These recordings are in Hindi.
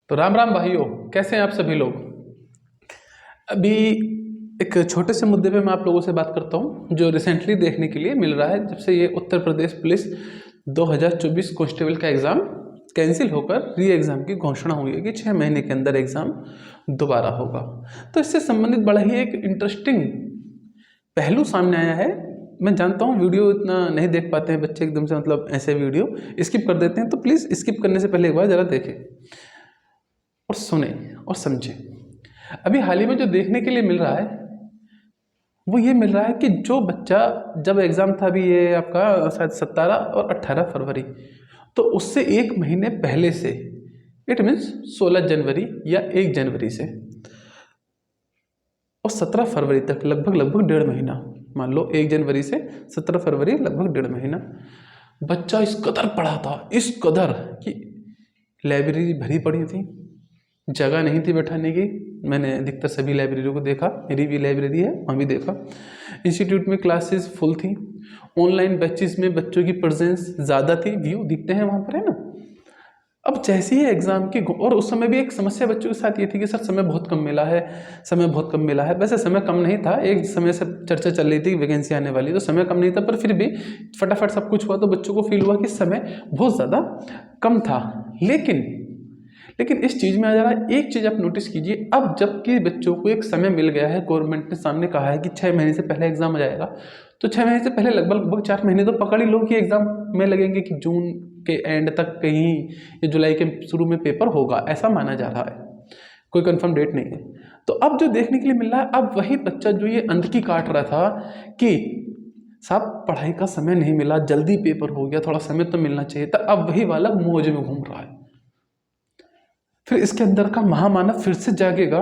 तो राम राम भाइयों, कैसे हैं आप सभी लोग। अभी एक छोटे से मुद्दे पे मैं आप लोगों से बात करता हूँ जो रिसेंटली देखने के लिए मिल रहा है। जब से ये उत्तर प्रदेश पुलिस 2024 कांस्टेबल का एग्ज़ाम कैंसिल होकर री एग्ज़ाम की घोषणा हुई है कि 6 महीने के अंदर एग्ज़ाम दोबारा होगा, तो इससे संबंधित बड़ा ही एक इंटरेस्टिंग पहलू सामने आया है। मैं जानता हूँ वीडियो इतना नहीं देख पाते हैं बच्चे एकदम से, मतलब ऐसे वीडियो स्किप कर देते हैं, तो प्लीज़ स्किप करने से पहले एक बार ज़रा देखें और सुने और समझे। अभी हाल ही में जो देखने के लिए मिल रहा है वो ये मिल रहा है कि जो बच्चा, जब एग्ज़ाम था अभी ये आपका शायद 17 और 18 फरवरी, तो उससे 1 महीने पहले से, इट मीन्स 16 जनवरी या 1 जनवरी से और 17 फरवरी तक लगभग 1.5 महीना, मान लो 1 जनवरी से 17 फरवरी लगभग 1.5 महीना बच्चा इस कदर पढ़ा था, इस कदर कि लाइब्रेरी भरी पड़ी थी, जगह नहीं थी बैठाने की। मैंने अधिकतर सभी लाइब्रेरियों को देखा, मेरी भी लाइब्रेरी है वहाँ भी देखा। इंस्टीट्यूट में क्लासेस फुल थी, ऑनलाइन बैचेस में बच्चों की प्रेजेंस ज़्यादा थी, व्यू दिखते हैं वहाँ पर, है ना। अब जैसे ही एग्ज़ाम की, और उस समय भी एक समस्या बच्चों के साथ ये थी कि सर समय बहुत कम मिला है, समय बहुत कम मिला है। वैसे समय कम नहीं था, एक समय से चर्चा चल रही थी वैकेंसी आने वाली, तो समय कम नहीं था, पर फिर भी फटाफट सब कुछ हुआ तो बच्चों को फील हुआ कि समय बहुत ज़्यादा कम था। लेकिन इस चीज़ में आ जा रहा है, एक चीज़ आप नोटिस कीजिए, अब जबकि बच्चों को एक समय मिल गया है, गवर्नमेंट ने सामने कहा है कि 6 महीने से पहले एग्ज़ाम आ जाएगा, तो 6 महीने से पहले लगभग 4 महीने तो पकड़ ही लो कि एग्ज़ाम में लगेंगे कि जून के एंड तक कहीं या जुलाई के शुरू में पेपर होगा, ऐसा माना जा रहा है, कोई कंफर्म डेट नहीं है। तो अब जो देखने के लिए मिल रहा है, अब वही बच्चा जो ये अंधकी काट रहा था कि साहब पढ़ाई का समय नहीं मिला, जल्दी पेपर हो गया, थोड़ा समय तो मिलना चाहिए था, अब वही वाला मौज में घूम रहा है। फिर इसके अंदर का महामानव फिर से जागेगा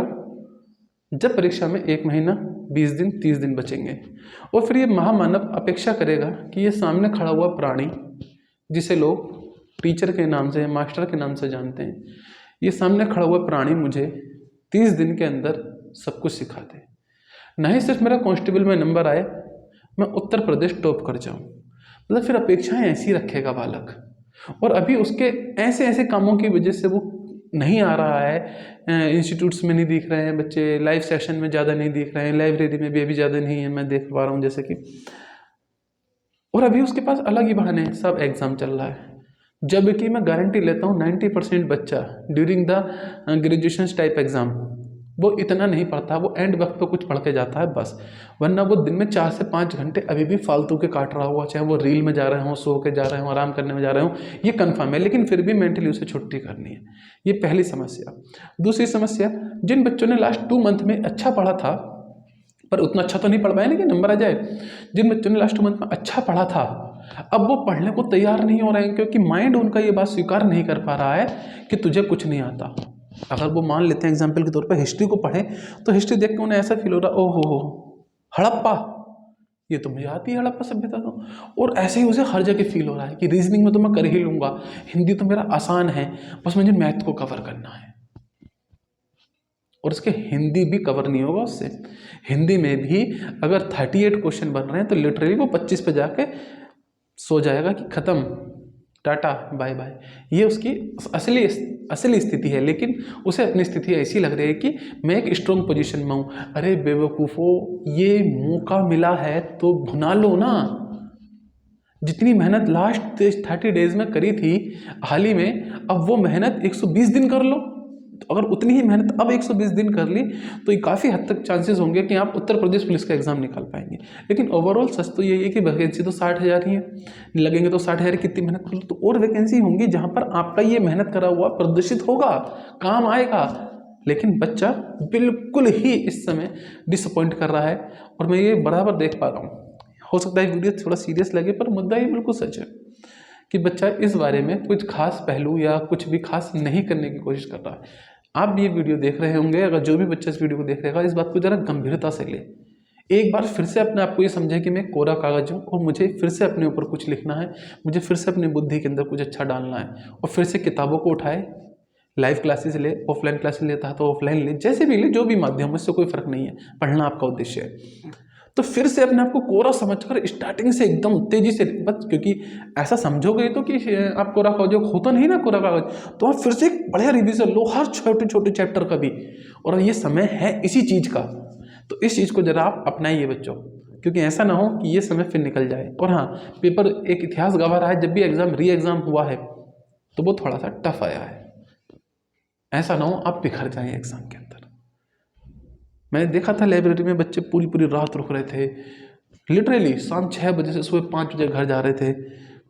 जब परीक्षा में 1 महीना 20 दिन 30 दिन बचेंगे, और फिर ये महामानव अपेक्षा करेगा कि ये सामने खड़ा हुआ प्राणी, जिसे लोग टीचर के नाम से, मास्टर के नाम से जानते हैं, ये सामने खड़ा हुआ प्राणी मुझे 30 दिन के अंदर सब कुछ सिखा दे। नहीं सिर्फ मेरा कांस्टेबल में नंबर आए, मैं उत्तर प्रदेश टॉप कर जाऊँ, मतलब फिर अपेक्षाएं ऐसी रखेगा बालक। और अभी उसके ऐसे ऐसे कामों की वजह से वो नहीं आ रहा है, इंस्टीट्यूट्स में नहीं दिख रहे हैं बच्चे, लाइव सेशन में ज़्यादा नहीं दिख रहे हैं, लाइब्रेरी में भी अभी ज़्यादा नहीं है, मैं देख पा रहा हूँ जैसे कि। और अभी उसके पास अलग ही बहाने हैं, सब एग्ज़ाम चल रहा है, जबकि मैं गारंटी लेता हूँ 90% बच्चा during the graduation type exam वो इतना नहीं पढ़ता, वो एंड वक्त पे कुछ पढ़ के जाता है बस, वरना वो दिन में 4 से 5 घंटे अभी भी फालतू के काट रहा हुआ, चाहे वो रील में जा रहे हों, सो के जा रहे हों, आराम करने में जा रहे हों, ये कंफर्म है, लेकिन फिर भी मेंटली उसे छुट्टी करनी है। ये पहली समस्या। दूसरी समस्या, जिन बच्चों ने लास्ट 2 मंथ में अच्छा पढ़ा था, पर उतना अच्छा तो नहीं पढ़ पाए लेकिन नंबर आ जाए, जिन बच्चों ने लास्ट 2 मंथ में अच्छा पढ़ा था, अब वो पढ़ने को तैयार नहीं हो रहे हैं, क्योंकि माइंड उनका ये बात स्वीकार नहीं कर पा रहा है कि तुझे कुछ नहीं आता। अगर वो मान लेते हैं एग्जाम्पल के तौर पर हिस्ट्री को पढ़े, तो हिस्ट्री देख के उन्हें ऐसा फील हो रहा, ओहो हड़प्पा, ये तो मुझे आती है हड़प्पा सभ्यता तो, और ऐसे ही उसे हर जगह फील हो रहा है कि रीजनिंग में तो मैं कर ही लूँगा, हिंदी तो मेरा आसान है, बस मुझे मैथ को कवर करना है। और उसके हिंदी भी कवर नहीं होगा उससे। हिंदी में भी अगर 38 क्वेश्चन बन रहे हैं तो लिटरली वो 25 पे जाके सो जाएगा कि ख़त्म, टाटा बाय बाय। ये उसकी असली स्थिति है, लेकिन उसे अपनी स्थिति ऐसी लग रही है कि मैं एक स्ट्रॉन्ग पोजीशन में हूँ। अरे बेवकूफ़ो, ये मौका मिला है तो भुना लो ना। जितनी मेहनत लास्ट 30 डेज में करी थी हाल ही में, अब वो मेहनत 120 दिन कर लो। तो अगर उतनी ही मेहनत अब 120 दिन कर ली तो ये काफ़ी हद तक चांसेस होंगे कि आप उत्तर प्रदेश पुलिस का एग्ज़ाम निकाल पाएंगे। लेकिन ओवरऑल सच तो यही है कि वैकेंसी तो 60,000 ही है, लगेंगे तो 60,000 कितनी मेहनत कर लो तो और वैकेंसी होंगी जहाँ पर आपका ये मेहनत करा हुआ प्रदर्शित होगा, काम आएगा। लेकिन बच्चा बिल्कुल ही इस समय डिसअपॉइंट कर रहा है, और मैं ये बराबर देख पा रहा हूँ। हो सकता है वीडियो थोड़ा सीरियस लगे, पर मुद्दा ये बिल्कुल सच है कि बच्चा इस बारे में कुछ खास पहलू या कुछ भी खास नहीं करने की कोशिश कर रहा है। आप भी ये वीडियो देख रहे होंगे, अगर जो भी बच्चा इस वीडियो को देख रहेगा, इस बात को ज़रा गंभीरता से ले। एक बार फिर से अपने आप को ये समझे कि मैं कोरा कागज हूँ और मुझे फिर से अपने ऊपर कुछ लिखना है, मुझे फिर से अपनी बुद्धि के अंदर कुछ अच्छा डालना है, और फिर से किताबों को उठाए, लाइव क्लासेस ले, ऑफलाइन क्लासेस लेता है तो ऑफलाइन ले, जैसे भी ले, जो भी माध्यम, उससे कोई फ़र्क नहीं है, पढ़ना आपका उद्देश्य है। तो फिर से अपने आप को कोरा समझकर स्टार्टिंग से एकदम तेजी से बस, क्योंकि ऐसा समझोगे तो कि आप कोरा कागज होता नहीं ना कोरा कागज, तो आप फिर से एक बढ़िया रिवीजन लो हर छोटे छोटे चैप्टर का भी। और ये समय है इसी चीज़ का, तो इस चीज़ को जरा आप अपनाइए बच्चों, क्योंकि ऐसा ना हो कि ये समय फिर निकल जाए। और हाँ, पेपर एक इतिहास गवाह रहा है, जब भी एग्जाम री एग्जाम हुआ है तो वो थोड़ा सा टफ आया है। ऐसा ना हो आप बिखर जाएं एग्जाम के अंदर। मैंने देखा था लाइब्रेरी में बच्चे पूरी पूरी रात रुक रहे थे, लिटरली शाम 6 बजे से सुबह 5 बजे घर जा रहे थे,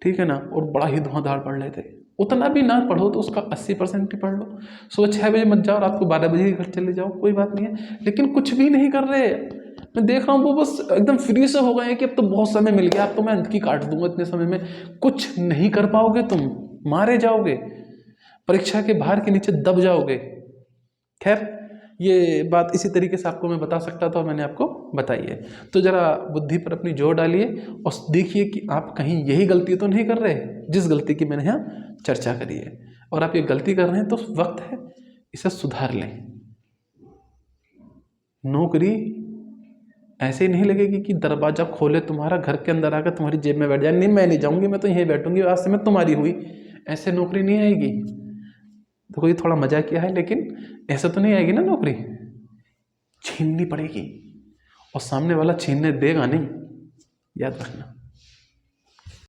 ठीक है ना, और बड़ा ही धुआंधार पढ़ रहे थे। उतना भी ना पढ़ो तो उसका 80% ही पढ़ लो। सुबह 6 बजे मत जाओ, रात को 12 बजे ही घर चले जाओ, कोई बात नहीं है, लेकिन कुछ भी नहीं कर रहे। मैं देख रहा हूँ वो बस एकदम फ्री से हो गए कि अब तो बहुत समय मिल गया, अब तो मैं अंत की काट दूंगा इतने समय में। कुछ नहीं कर पाओगे, तुम मारे जाओगे, परीक्षा के भार के नीचे दब जाओगे। खैर, ये बात इसी तरीके से आपको मैं बता सकता था और मैंने आपको बताई है। तो जरा बुद्धि पर अपनी जोर डालिए और देखिए कि आप कहीं यही गलती तो नहीं कर रहे जिस गलती की मैंने यहाँ चर्चा करी है। और आप ये गलती कर रहे हैं तो वक्त है इसे सुधार लें। नौकरी ऐसे ही नहीं लगेगी कि दरवाजा खोले तुम्हारा, घर के अंदर आकर तुम्हारी जेब में बैठ जाए, नहीं मैं नहीं जाऊंगी, मैं तो यहीं बैठूंगी, आज से मैं तुम्हारी हुई। ऐसे नौकरी नहीं आएगी। तो कोई थोड़ा मजा किया है, लेकिन ऐसा तो नहीं आएगी ना नौकरी, छीननी पड़ेगी, और सामने वाला छीनने देगा नहीं, याद रखना।